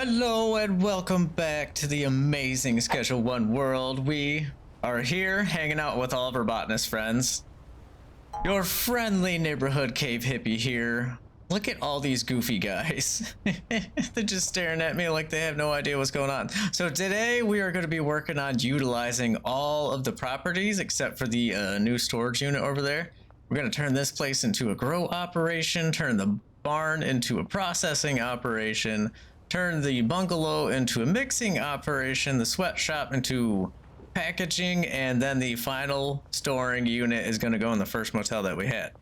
Hello and welcome back to the amazing Schedule 1 world. We are here hanging out with all of our botanist friends. Your friendly neighborhood cave hippie here. Look at all these goofy guys. They're just staring at me like they have no idea what's going on. So today we are going to be working on utilizing all of the properties except for the new storage unit over there. We're going to turn this place into a grow operation, turn the barn into a processing operation, turn the bungalow into a mixing operation, the sweatshop into packaging, and then the final storing unit is going to go in the first motel that we had.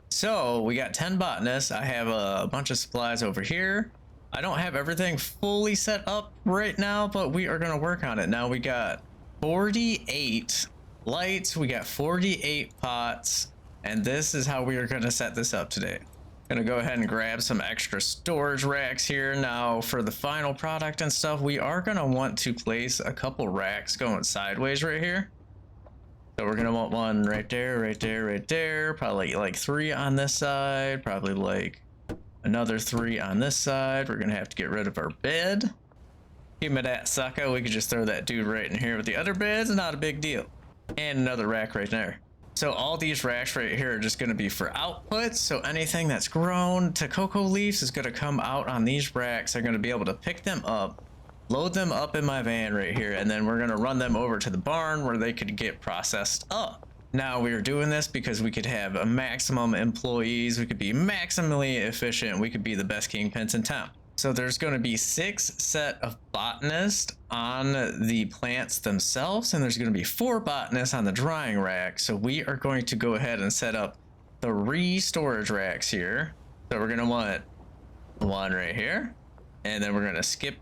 So we got 10 botanists. I have a bunch of supplies over here. I don't have everything fully set up right now, but we are going to work on it. Now we got 48 lights, we got 48 pots, and this is how we are going to set this up today. Gonna go ahead and grab some extra storage racks here. Now for the final product and stuff, we are gonna want to place a couple racks going sideways right here. So we're gonna want one right there, right there, right there. Probably like 3 on this side, probably like another 3 on this side. We're gonna have to get rid of our bed. Give me that sucker. We could just throw that dude right in here with the other beds, not a big deal. And another rack right there. So all these racks right here are just going to be for outputs. So anything that's grown to cocoa leaves is going to come out on these racks. I'm going to be able to pick them up, load them up in my van right here, and then we're going to run them over to the barn where they could get processed up. Now we are doing this because we could have a maximum employees. We could be maximally efficient. We could be the best kingpins in town. So there's going to be 6 set of botanists on the plants themselves, and there's going to be 4 botanists on the drying rack. So we are going to go ahead and set up 3 storage racks here. So we're going to want 1 right here, and then we're going to skip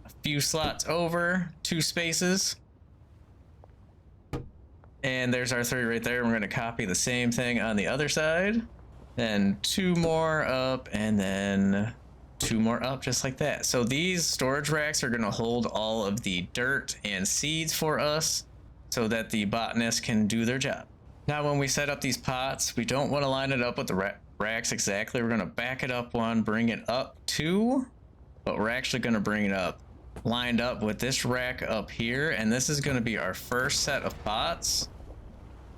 a few slots over, 2 spaces. And there's our 3 right there. We're going to copy the same thing on the other side. Then 2 more up, and then 2 more up, just like that. So these storage racks are going to hold all of the dirt and seeds for us so that the botanists can do their job. Now when we set up these pots, we don't want to line it up with the racks exactly. We're going to back it up 1, bring it up 2, but we're actually going to bring it up lined up with this rack up here, and this is going to be our first set of pots.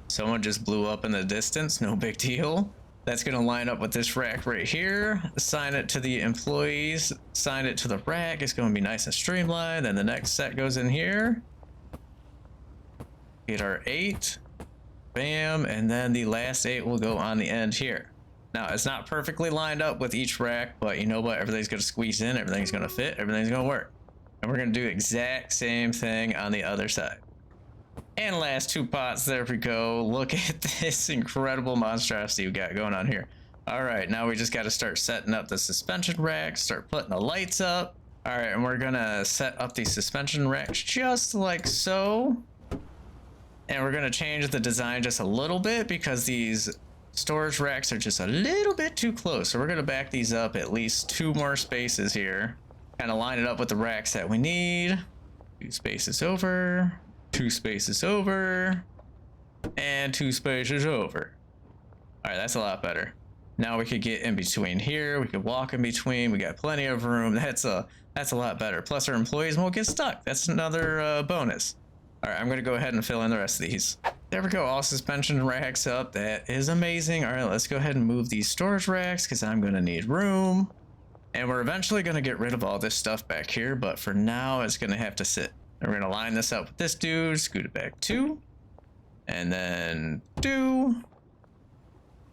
Someone just blew up in the distance, no big deal. That's going to line up with this rack right here. Assign it to the employees. Assign it to the rack. It's going to be nice and streamlined. Then the next set goes in here. Get our 8. Bam. And then the last 8 will go on the end here. Now, it's not perfectly lined up with each rack, but you know what? Everything's going to squeeze in. Everything's going to fit. Everything's going to work. And we're going to do the exact same thing on the other side. And last 2 pots, there we go. Look at this incredible monstrosity we got going on here. All right, now we just got to start setting up the suspension racks, start putting the lights up. All right, and we're gonna set up these suspension racks just like so. And we're gonna change the design just a little bit because these storage racks are just a little bit too close. So we're gonna back these up at least 2 more spaces here. Kind of line it up with the racks that we need. 2 spaces over. 2 spaces over, and 2 spaces over. All right, that's a lot better. Now we could get in between here. We could walk in between. We got plenty of room. That's a lot better. Plus our employees won't get stuck. That's another bonus. All right, I'm gonna go ahead and fill in the rest of these. There we go, all suspension racks up. That is amazing. All right, let's go ahead and move these storage racks because I'm gonna need room. And we're eventually gonna get rid of all this stuff back here, but for now it's gonna have to sit. And we're gonna line this up with this dude, scoot it back 2, and then 2,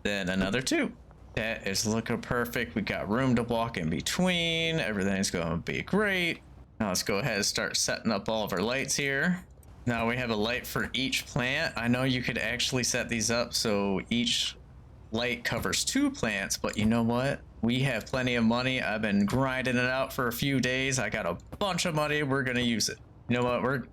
then another 2. That is looking perfect. We got room to walk in between. Everything's gonna be great. Now let's go ahead and start setting up all of our lights here. Now we have a light for each plant. I know you could actually set these up so each light covers 2 plants, but you know what? We have plenty of money. I've been grinding it out for a few days. I got a bunch of money. We're gonna use it. You know what? We're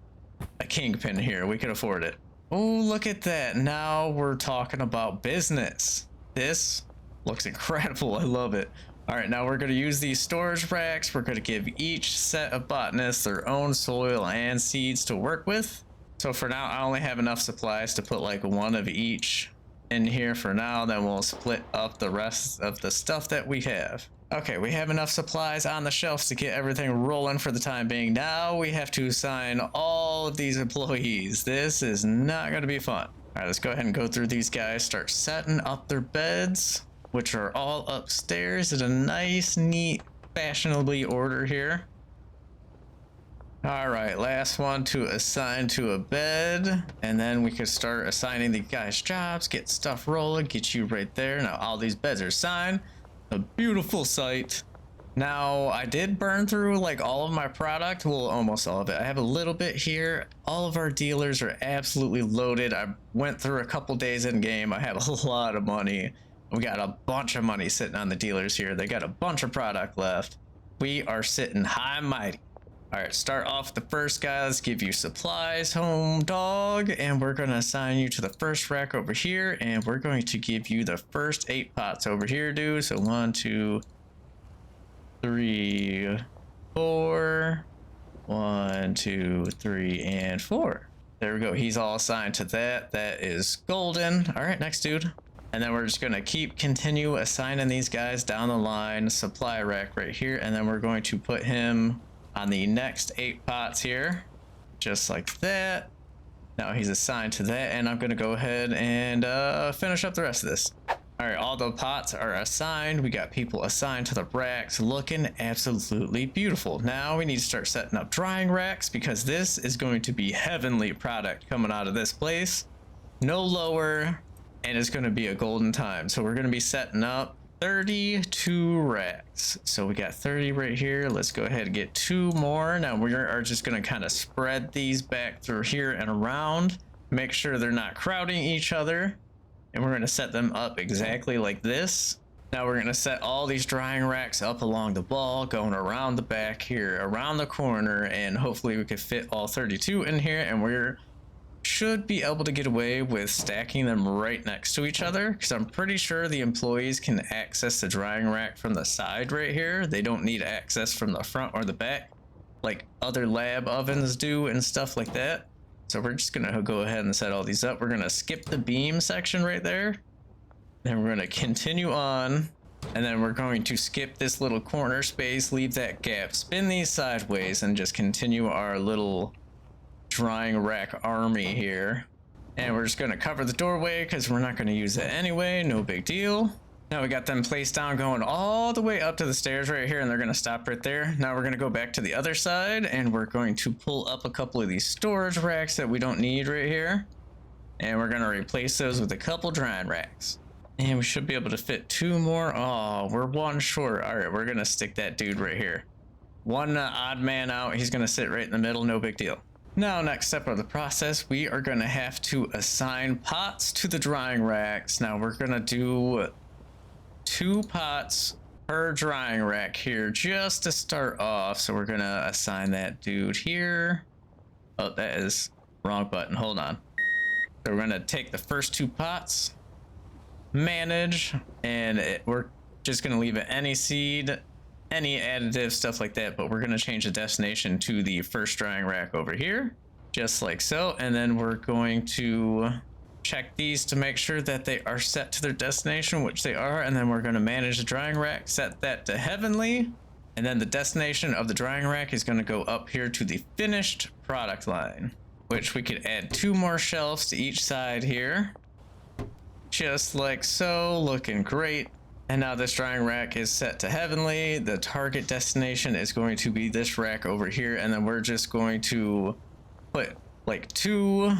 a kingpin here. We can afford it. Oh, look at that. Now we're talking about business. This looks incredible. I love it. All right, now we're going to use these storage racks. We're going to give each set of botanists their own soil and seeds to work with. So for now, I only have enough supplies to put like 1 of each in here for now. Then we'll split up the rest of the stuff that we have. Okay, we have enough supplies on the shelves to get everything rolling for the time being. Now we have to assign all of these employees. This is not going to be fun. All right, let's go ahead and go through these guys, start setting up their beds, which are all upstairs in a nice, neat, fashionably order here. All right, last one to assign to a bed, and then we could start assigning the guys jobs, get stuff rolling, get you right there. Now all these beds are assigned. A beautiful sight. Now I did burn through like all of my product, well, almost all of it. I have a little bit here. All of our dealers are absolutely loaded. I went through a couple days in game. I have a lot of money. We got a bunch of money sitting on the dealers here. They got a bunch of product left. We are sitting high and mighty. All right, start off the first guy. Let's give you supplies, home dog, and we're going to assign you to the first rack over here, and we're going to give you the first 8 pots over here, dude. So 1, 2, 3, 4. 1, 2, 3, and 4. There we go. He's all assigned to that. That is golden. All right, next dude. And then we're just going to continue assigning these guys down the line. Supply rack right here, and then we're going to put him on the next 8 pots here, just like that. Now he's assigned to that, and I'm gonna go ahead and finish up the rest of this. All right, all the pots are assigned. We got people assigned to the racks, looking absolutely beautiful. Now we need to start setting up drying racks, because this is going to be heavenly product coming out of this place. No lower, and it's going to be a golden time. So we're going to be setting up 32 racks. So we got 30 right here. Let's go ahead and get 2 more. Now we are just going to kind of spread these back through here and around. Make sure they're not crowding each other. And we're going to set them up exactly like this. Now we're going to set all these drying racks up along the wall, going around the back here, around the corner, and hopefully we can fit all 32 in here, and we're should be able to get away with stacking them right next to each other, because I'm pretty sure the employees can access the drying rack from the side right here. They don't need access from the front or the back like other lab ovens do and stuff like that. So we're just gonna go ahead and set all these up. We're gonna skip the beam section right there, and we're gonna continue on, and then we're going to skip this little corner space, leave that gap, spin these sideways, and just continue our little drying rack army here. And we're just going to cover the doorway because we're not going to use it anyway. No big deal. Now we got them placed down, going all the way up to the stairs right here, and they're going to stop right there. Now we're going to go back to the other side, and we're going to pull up a couple of these storage racks that we don't need right here, and we're going to replace those with a couple drying racks. And we should be able to fit 2 more. Oh, we're 1 short. All right, we're going to stick that dude right here. One odd man out. He's going to sit right in the middle. No big deal. Now, next step of the process, we are going to have to assign pots to the drying racks. Now we're going to do 2 pots per drying rack here just to start off. So we're going to assign that dude here. Oh, that is wrong button. Hold on. So we're going to take the first 2 pots, manage, and we're just going to leave it any seed, any additive, stuff like that, but we're going to change the destination to the first drying rack over here, just like so. And then we're going to check these to make sure that they are set to their destination, which they are. And then we're going to manage the drying rack, set that to heavenly, and then the destination of the drying rack is going to go up here to the finished product line, which we could add 2 more shelves to each side here, just like so. Looking great. And now this drying rack is set to heavenly. The target destination is going to be this rack over here. And then we're just going to put like 2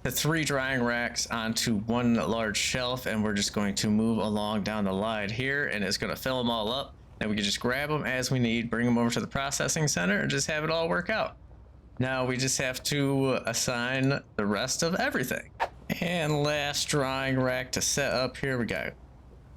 to 3 drying racks onto 1 large shelf. And we're just going to move along down the line here, and it's going to fill them all up. And we can just grab them as we need, bring them over to the processing center, and just have it all work out. Now we just have to assign the rest of everything. And last drying rack to set up here, we got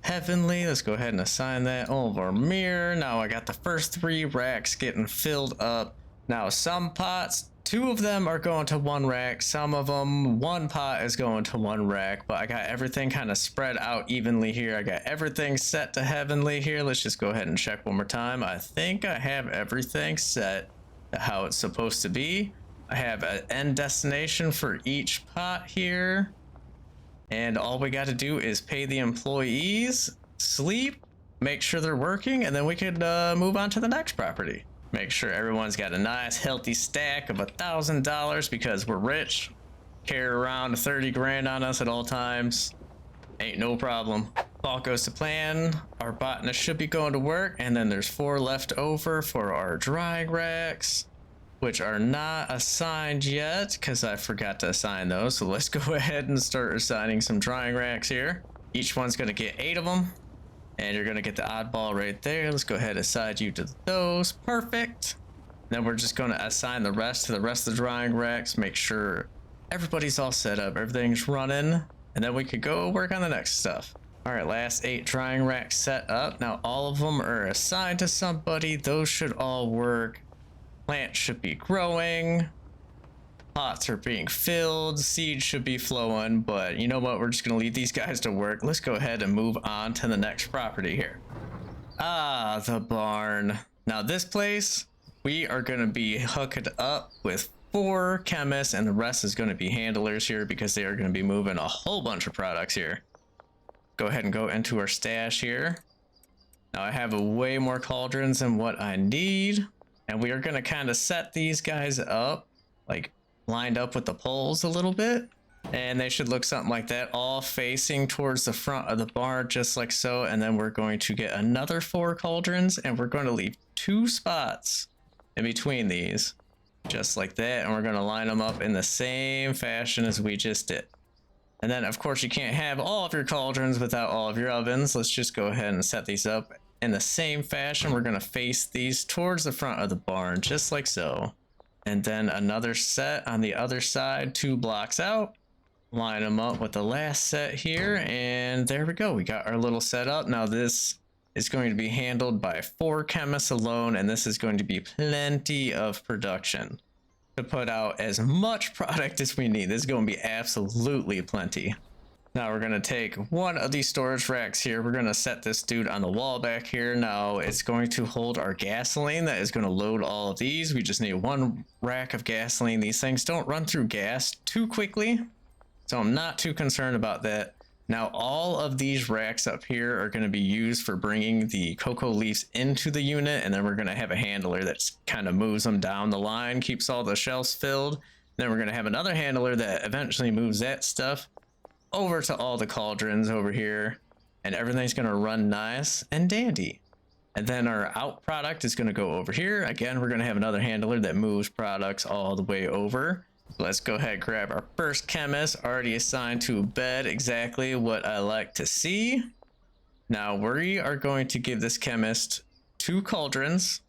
heavenly. Let's go ahead and assign that over mirror. Now I got the first 3 racks getting filled up. Now some pots, 2 of them are going to 1 rack. Some of them, 1 pot is going to 1 rack, but I got everything kind of spread out evenly here. I got everything set to heavenly here. Let's just go ahead and check one more time. I think I have everything set to how it's supposed to be. I have an end destination for each pot here. And all we got to do is pay the employees, sleep, make sure they're working, and then we could move on to the next property. Make sure everyone's got a nice healthy stack of $1,000 because we're rich. Carry around 30 grand on us at all times. Ain't no problem. If all goes to plan, our botanist should be going to work, and then there's 4 left over for our drying racks, which are not assigned yet because I forgot to assign those. So let's go ahead and start assigning some drying racks here. Each one's going to get 8 of them, and you're going to get the oddball right there. Let's go ahead and assign you to those. Perfect. Then we're just going to assign the rest to the rest of the drying racks. Make sure everybody's all set up, everything's running, and then we could go work on the next stuff. All right, last 8 drying racks set up. Now all of them are assigned to somebody. Those should all work. Plants should be growing. Pots are being filled. Seeds should be flowing. But you know what? We're just going to leave these guys to work. Let's go ahead and move on to the next property here. Ah, the barn. Now this place, we are going to be hooked up with 4 chemists, and the rest is going to be handlers here because they are going to be moving a whole bunch of products here. Go ahead and go into our stash here. Now I have way more cauldrons than what I need, and we are going to kind of set these guys up, like lined up with the poles a little bit, and they should look something like that, all facing towards the front of the barn, just like so. And then we're going to get another 4 cauldrons, and we're going to leave 2 spots in between these, just like that, and we're going to line them up in the same fashion as we just did. And then of course you can't have all of your cauldrons without all of your ovens. Let's just go ahead and set these up in the same fashion. We're going to face these towards the front of the barn, just like so. And then another set on the other side, 2 blocks out. Line them up with the last set here, and there we go. We got our little setup. Now this is going to be handled by 4 chemists alone, and this is going to be plenty of production to put out as much product as we need. This is going to be absolutely plenty. Now we're going to take one of these storage racks here. We're going to set this dude on the wall back here. Now it's going to hold our gasoline that is going to load all of these. We just need 1 rack of gasoline. These things don't run through gas too quickly, so I'm not too concerned about that. Now all of these racks up here are going to be used for bringing the cocoa leaves into the unit, and then we're going to have a handler that kind of moves them down the line, keeps all the shelves filled. Then we're going to have another handler that eventually moves that stuff over to all the cauldrons over here, and everything's going to run nice and dandy. And then our out product is going to go over here. Again, we're going to have another handler that moves products all the way over. Let's go ahead and grab our first chemist, already assigned to a bed, exactly what I like to see. Now we are going to give this chemist 2 cauldrons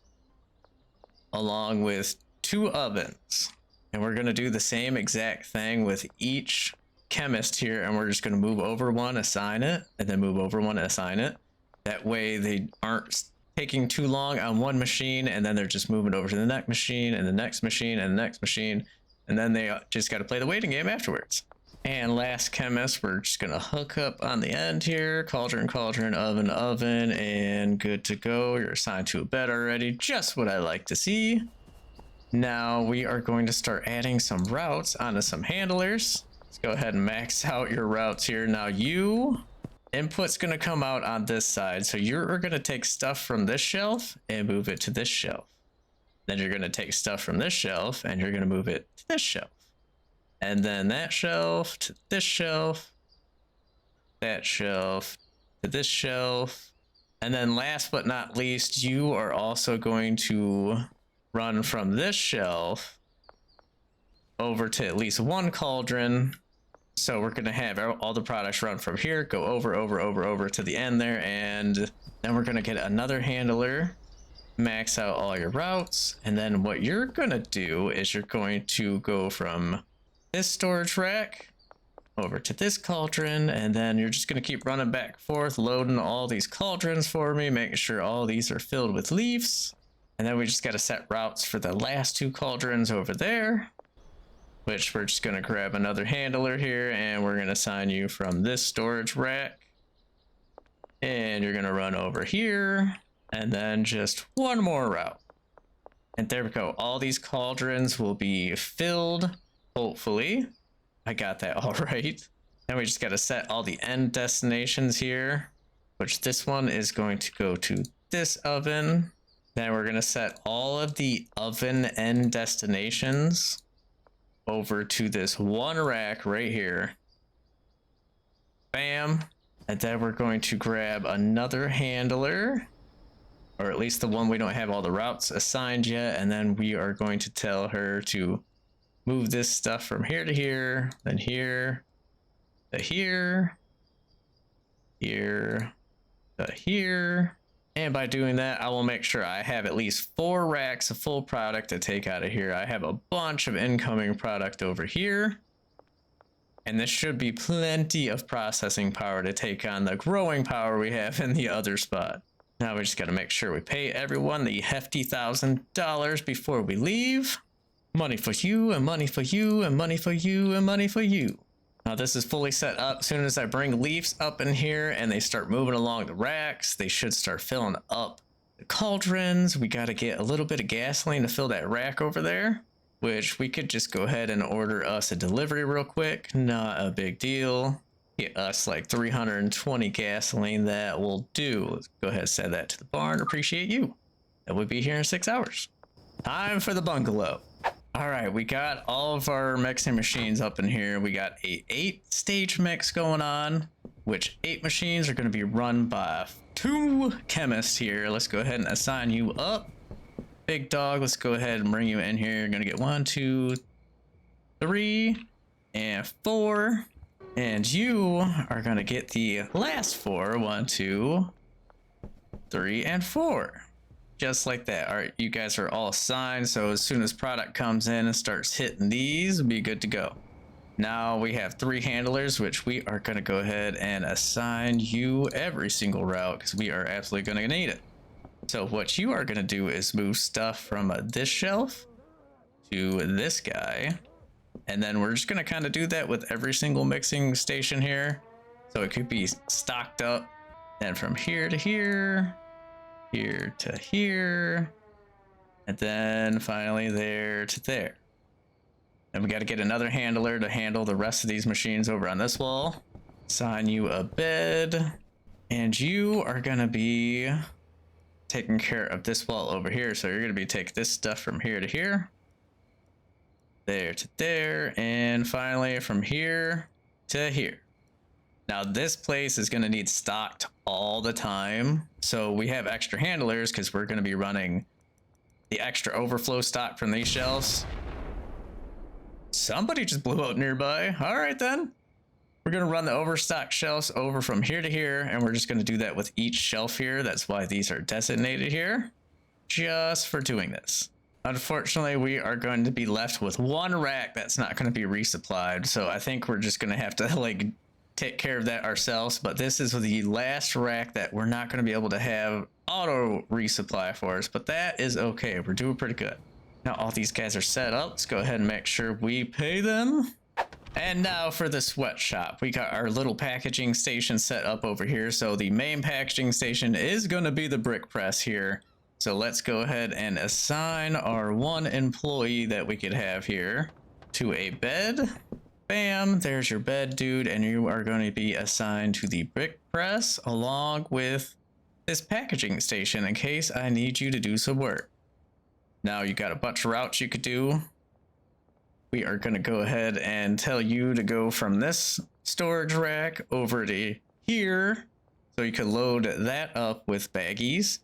along with 2 ovens, and we're going to do the same exact thing with each chemist here, and we're just going to move over 1, assign it, and then move over 1 and assign it. That way they aren't taking too long on one machine, and then they're just moving over to the next machine and the next machine and the next machine. And then they just got to play the waiting game afterwards. And last chemist, we're just going to hook up on the end here. Cauldron, cauldron, oven, oven, and good to go. You're assigned to a bed already. Just what I like to see. Now we are going to start adding some routes onto some handlers. Let's go ahead and max out your routes here. Now input's going to come out on this side. So you're going to take stuff from this shelf and move it to this shelf. Then you're going to take stuff from this shelf and you're going to move it to this shelf. And then that shelf to this shelf, that shelf to this shelf. And then last but not least, you are also going to run from this shelf over to at least 1 cauldron. So we're going to have all the products run from here, go over to the end there. And then we're going to get another handler, max out all your routes, and then what you're gonna do is you're going to go from this storage rack over to this cauldron, and then you're just gonna keep running back and forth, loading all these cauldrons for me, making sure all these are filled with leaves. And then we just got to set routes for the last 2 cauldrons over there, which we're just gonna grab another handler here, and we're gonna assign you from this storage rack, and you're gonna run over here. And then just 1 more route. And there we go. All these cauldrons will be filled, hopefully. I got that all right. Then we just got to set all the end destinations here. which this one is going to go to this oven. Then we're going to set all of the oven end destinations over to this one rack right here. Bam. And then we're going to grab another handler, or at least the one we don't have all the routes assigned yet. And then we are going to tell her to move this stuff from here to here, then here to here, here to here. And by doing that, I will make sure I have at least 4 racks of full product to take out of here. I have a bunch of incoming product over here. And this should be plenty of processing power to take on the growing power we have in the other spot. Now we just got to make sure we pay everyone the hefty $1,000 before we leave. Money for you, and money for you, and money for you, and money for you. Now this is fully set up. As soon as I bring leaves up in here and they start moving along the racks, they should start filling up the cauldrons. We got to get a little bit of gasoline to fill that rack over there, which we could just go ahead and order us a delivery real quick. Not a big deal. Get us like 320 gasoline. That will do. Let's go ahead and send that to the barn. Appreciate you. That would be here in 6 hours. Time for the bungalow. All right, we got all of our mixing machines up in here. We got a 8-stage mix going on, which 8 machines are going to be run by 2 chemists here. Let's go ahead and assign you up. Big dog, let's go ahead and bring you in here. You're going to get 1, 2, 3, and 4. And you are going to get the last 4. 1, 2, 3, and 4. Just like that. All right, you guys are all assigned, so as soon as product comes in and starts hitting these, we'll be good to go. Now we have 3 handlers, which we are going to go ahead and assign you every single route because we are absolutely going to need it. So what you are going to do is move stuff from this shelf to this guy, and then we're just going to kind of do that with every single mixing station here. So it could be stocked up, and from here to here, here to here, and then finally there to there. And we got to get another handler to handle the rest of these machines over on this wall. Assign you a bed, and you are going to be taking care of this wall over here. So you're going to be taking this stuff from here to here, there to there, and finally from here to here. Now this place is going to need stocked all the time. So we have extra handlers because we're going to be running the extra overflow stock from these shelves. Somebody just blew out nearby. All right then. We're going to run the overstock shelves over from here to here, and we're just going to do that with each shelf here. That's why these are designated here, just for doing this. Unfortunately, we are going to be left with 1 rack that's not going to be resupplied. So I think we're just going to have to like take care of that ourselves, but this is the last rack that we're not going to be able to have auto resupply for us, but that is okay. We're doing pretty good. Now all these guys are set up. Let's go ahead and make sure we pay them. And now for the sweatshop. We got our little packaging station set up over here. So the main packaging station is going to be the brick press here. So let's go ahead and assign our 1 employee that we could have here to a bed. Bam, there's your bed, dude, and you are going to be assigned to the brick press along with this packaging station in case I need you to do some work. Now you got a bunch of routes you could do. We are going to go ahead and tell you to go from this storage rack over to here so you can load that up with baggies.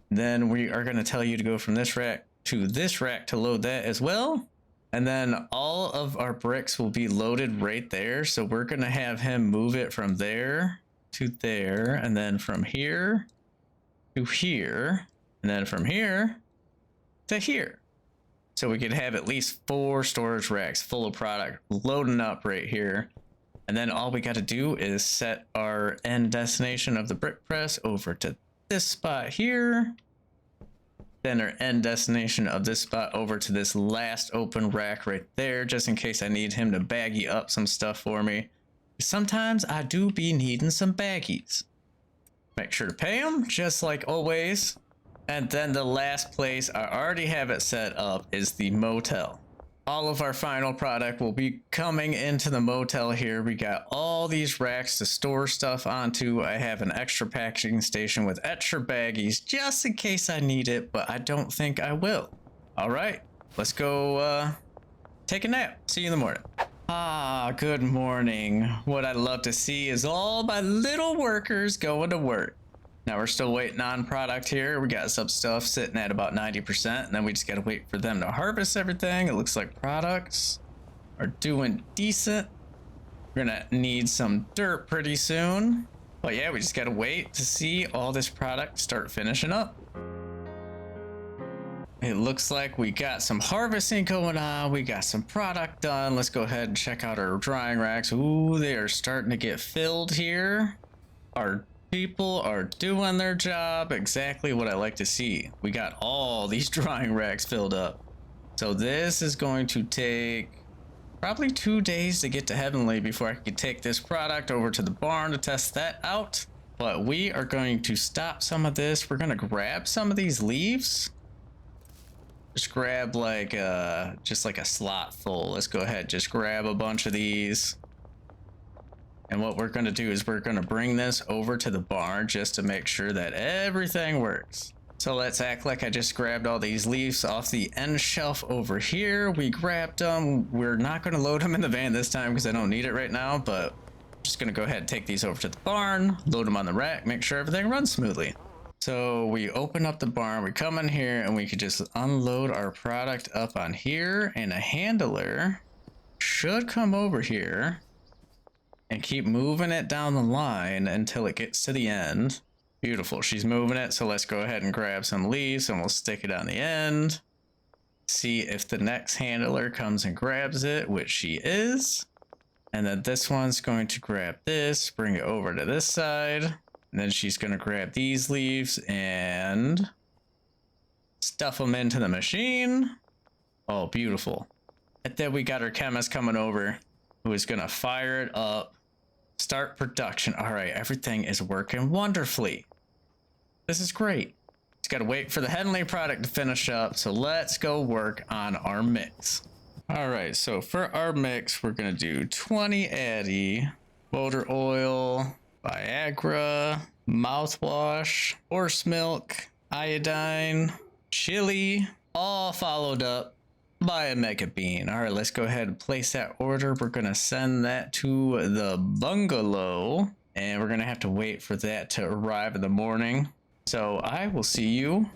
Then we are going to tell you to go from this rack to this rack to load that as well. And then all of our bricks will be loaded right there. So we're going to have him move it from there to there, and then from here to here, and then from here to here. So we could have at least 4 storage racks full of product loading up right here. And then all we got to do is set our end destination of the brick press over to this spot here. Then our end destination of this spot over to this last open rack right there, just in case I need him to baggy up some stuff for me. Sometimes I do be needing some baggies. Make sure to pay them, just like always. And then the last place, I already have it set up, is the motel. all of our final product will be coming into the motel here. We got all these racks to store stuff onto. I have an extra packaging station with extra baggies just in case I need it, but I don't think I will. All right, let's go take a nap. See you in the morning. Ah, good morning. What I'd love to see is all my little workers going to work. Now we're still waiting on product here. We got some stuff sitting at about 90%, and then we just gotta wait for them to harvest everything. It looks like products are doing decent. We're gonna need some dirt pretty soon. But yeah, we just gotta wait to see all this product start finishing up. It looks like we got some harvesting going on. We got some product done. Let's go ahead and check out our drying racks. Ooh, they are starting to get filled here. Our people are doing their job, exactly what I like to see. We got all these drying racks filled up. So this is going to take probably 2 days to get to Heavenly before I can take this product over to the barn to test that out. But we are going to stop some of this. We're going to grab some of these leaves. Just grab like just like a slot full. Let's go ahead, just grab a bunch of these. And what we're going to do is we're going to bring this over to the barn just to make sure that everything works. So let's act like I just grabbed all these leaves off the end shelf over here. We grabbed them. We're not going to load them in the van this time because I don't need it right now, but I'm just going to go ahead and take these over to the barn, load them on the rack, make sure everything runs smoothly. So we open up the barn, we come in here, and we could just unload our product up on here, and a handler should come over here and keep moving it down the line until it gets to the end. Beautiful, she's moving it, so let's go ahead and grab some leaves and we'll stick it on the end. See if the next handler comes and grabs it, which she is. And then this one's going to grab this, bring it over to this side. And then she's going to grab these leaves and stuff them into the machine. Oh, beautiful. And then we got our chemist coming over who is going to fire it up. Start production. All right, everything is working wonderfully. This is great. Just got to wait for the Heavenly product to finish up. So let's go work on our mix. All right, so for our mix, we're going to do 20 Addy, motor oil, Viagra, mouthwash, horse milk, iodine, chili, all followed up by a mega bean. All right, let's go ahead and place that order. We're going to send that to the bungalow, and we're going to have to wait for that to arrive in the morning. So I will see you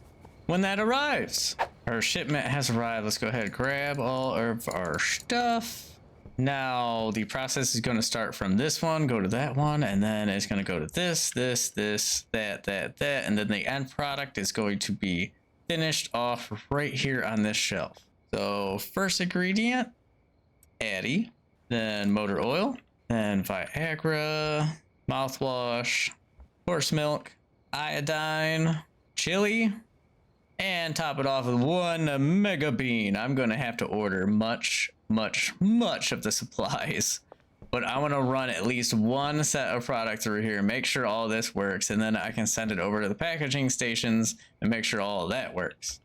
when that arrives. Our shipment has arrived. Let's go ahead and grab all of our stuff. Now the process is going to start from this one, go to that one, and then it's going to go to this, that, and then the end product is going to be finished off right here on this shelf. So first ingredient, Addy, then motor oil, then Viagra, mouthwash, horse milk, iodine, chili, and top it off with one mega bean. I'm going to have to order much of the supplies, but I want to run at least one set of product through here, make sure all this works, and then I can send it over to the packaging stations and make sure all of that works.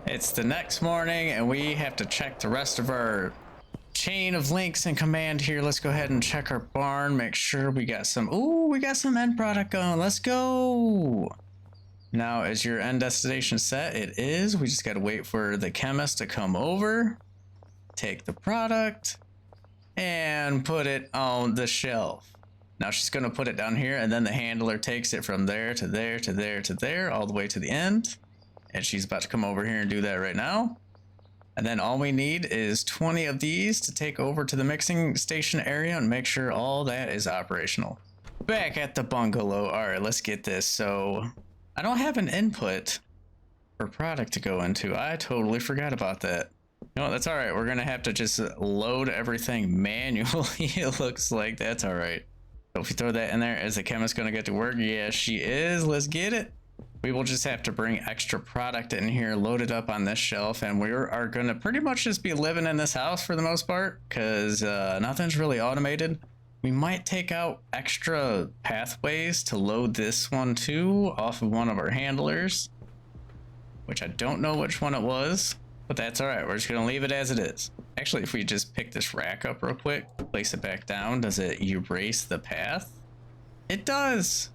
It's the next morning and we have to check the rest of our chain of links and command here. Let's go ahead and check our barn, make sure we got some, ooh, we got some end product going. Let's go. Now, is your end destination set? It is. We just got to wait for the chemist to come over, take the product, and put it on the shelf. Now she's going to put it down here, and then the handler takes it from there to there to there to there, all the way to the end. And she's about to come over here and do that right now. And then all we need is 20 of these to take over to the mixing station area and make sure all that is operational. Back at the bungalow. All right, let's get this. So I don't have an input for product to go into. I totally forgot about that. No, that's all right. We're going to have to just load everything manually. It looks like that's all right. So if we throw that in there, is the chemist going to get to work? Yeah, she is. Let's get it. We will just have to bring extra product in here, load it up on this shelf, and we are going to pretty much just be living in this house for the most part because nothing's really automated. We might take out extra pathways to load this one too off of one of our handlers, which I don't know which one it was, but that's all right. We're just going to leave it as it is. Actually, if we just pick this rack up real quick, place it back down, does it erase the path? It does.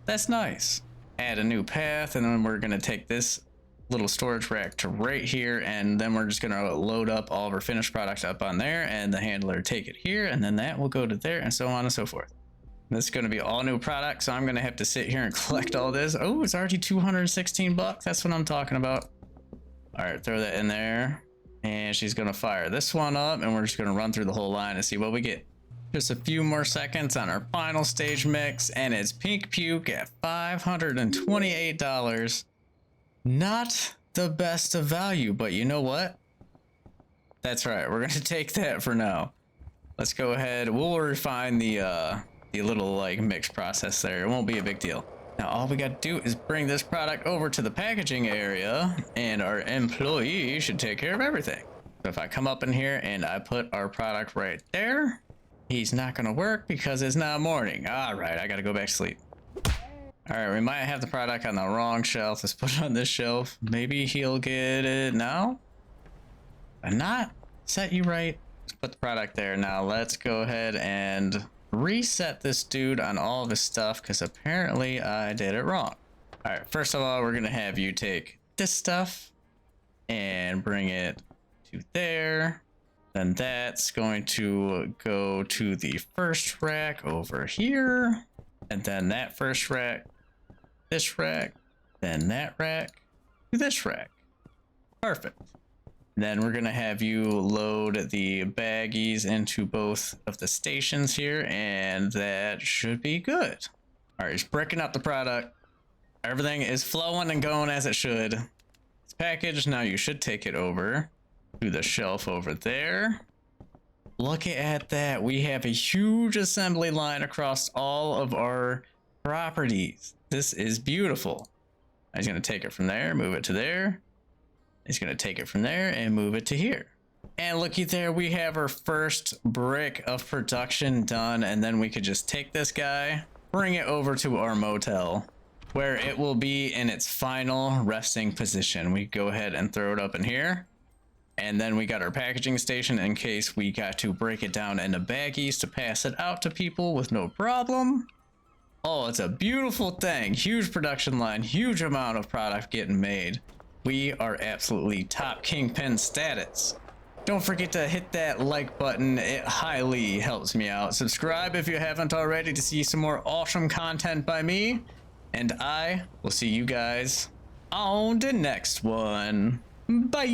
That's nice. Add a new path, and then we're gonna take this little storage rack to right here, and then we're just gonna load up all of our finished products up on there, and the handler take it here, and then that will go to there, and so on and so forth. This is gonna be all new products, so I'm gonna have to sit here and collect all this. Oh, it's already 216 bucks. That's what I'm talking about. All right, throw that in there. And she's gonna fire this one up, and we're just gonna run through the whole line and see what we get. Just a few more seconds on our final stage mix, and it's Pink Puke at $528. Not the best of value, but you know what? That's right, we're gonna take that for now. Let's go ahead, we'll refine the little like mix process there. It won't be a big deal. Now all we got to do is bring this product over to the packaging area, and our employee should take care of everything. So if I come up in here and I put our product right there, he's not going to work because it's now morning. All right, I got to go back to sleep. All right, we might have the product on the wrong shelf. Let's put it on this shelf. Maybe he'll get it now. If not, set you right. Let's put the product there. Now let's go ahead and reset this dude on all of his stuff, because apparently I did it wrong. All right, first of all, we're gonna have you take this stuff and bring it to there. Then that's going to go to the first rack over here, and then that first rack, this rack, then that rack to this rack. Perfect. Then we're gonna have you load the baggies into both of the stations here, and that should be good. All right, he's bricking up the product. Everything is flowing and going as it should. It's packaged. Now you should take it over to the shelf over there. Look at that. We have a huge assembly line across all of our properties. This is beautiful. He's gonna take it from there, move it to there. He's gonna take it from there and move it to here. And looky there, we have our first brick of production done, and then we could just take this guy, bring it over to our motel, where it will be in its final resting position. We go ahead and throw it up in here. And then we got our packaging station in case we got to break it down into baggies to pass it out to people with no problem. Oh, it's a beautiful thing. Huge production line, huge amount of product getting made. We are absolutely top kingpin status. Don't forget to hit that like button. It highly helps me out. Subscribe if you haven't already to see some more awesome content by me. And I will see you guys on the next one. Bye.